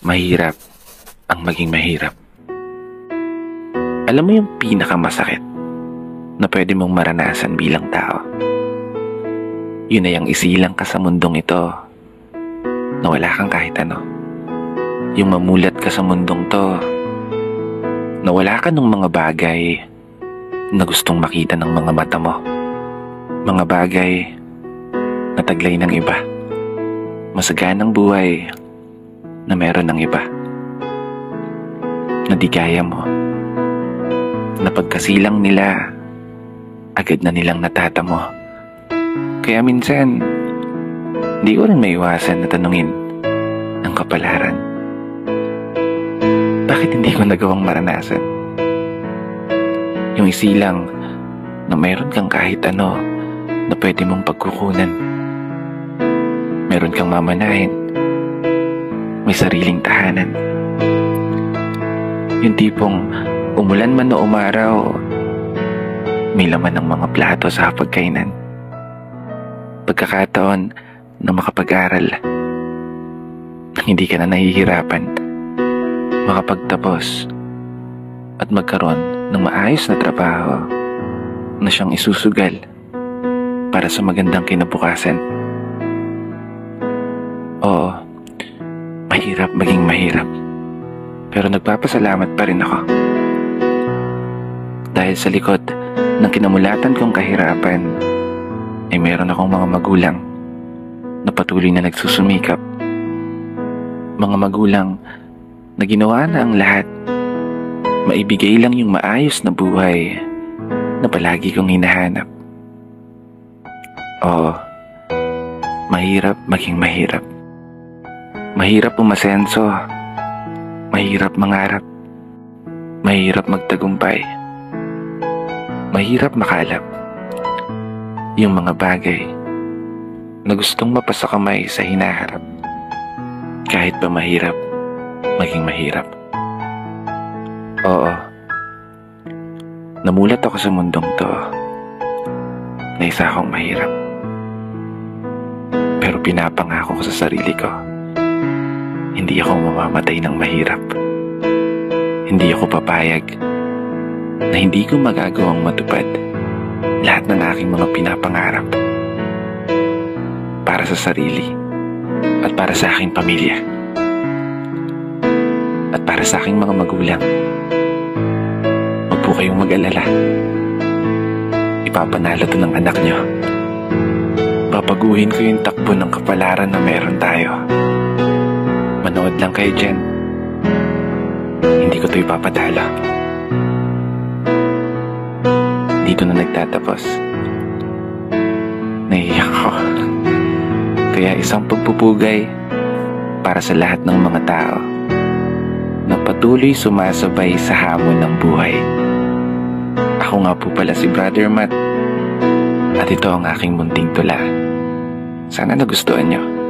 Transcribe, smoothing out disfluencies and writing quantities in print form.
Mahirap ang maging mahirap. Alam mo yung pinakamasakit na pwede mong maranasan bilang tao? Yun ay ang isilang ka sa mundong ito na wala kang kahit ano. Yung mamulat ka sa mundong to na wala ka ng mga bagay na gustong makita ng mga mata mo. Mga bagay na taglay ng iba. Masaganang buhay na meron ng iba. Na di kaya mo. Na pagkasilang nila, agad na nilang natatamo. Kaya minsan, di ko rin maiwasan na tanungin ang kapalaran. Bakit hindi ko nagawang maranasan? Yung isilang na mayroon kang kahit ano na pwede mong pagkukunan. Meron kang mamanahin. May sariling tahanan. Yung tipong umulan man o umaraw, may laman ng mga plato sa hapagkainan. Pagkakataon na makapag-aral nang hindi ka na nahihirapan, makapagtapos at magkaroon ng maayos na trabaho na siyang isusugal para sa magandang kinabukasan. Oo, mahirap maging mahirap. Pero nagpapasalamat pa rin ako. Dahil sa likod ng kinamulatan kong kahirapan, ay meron akong mga magulang na patuloy na nagsusumikap. Mga magulang na ginawa na ang lahat, maibigay lang yung maayos na buhay na palagi kong hinahanap. Oo, mahirap maging mahirap. Mahirap umasenso, mahirap mangarap, mahirap magtagumpay, mahirap makalap yung mga bagay na gustong mapasakamay sa hinaharap. Kahit pa mahirap maging mahirap. Oo, namulat ako sa mundong to na isa akong mahirap. Pero pinapangako ko sa sarili ko, hindi ako mamamatay ng mahirap. Hindi ako papayag na hindi ko magagawang matupad lahat ng aking mga pinapangarap para sa sarili at para sa aking pamilya at para sa aking mga magulang. Huwag po kayong mag-alala. Ipapanalo to ng anak nyo. Papaguhin ko yung takbo ng kapalaran na meron tayo. Manood lang kayo dyan. Hindi ko to ipapatalo. Dito na nagtatapos. Naiiyak ako. Kaya isang pagpupugay para sa lahat ng mga tao na patuloy sumasabay sa hamon ng buhay. Ako nga po pala si Brother Matt at ito ang aking munting tula. Sana nagustuhan nyo.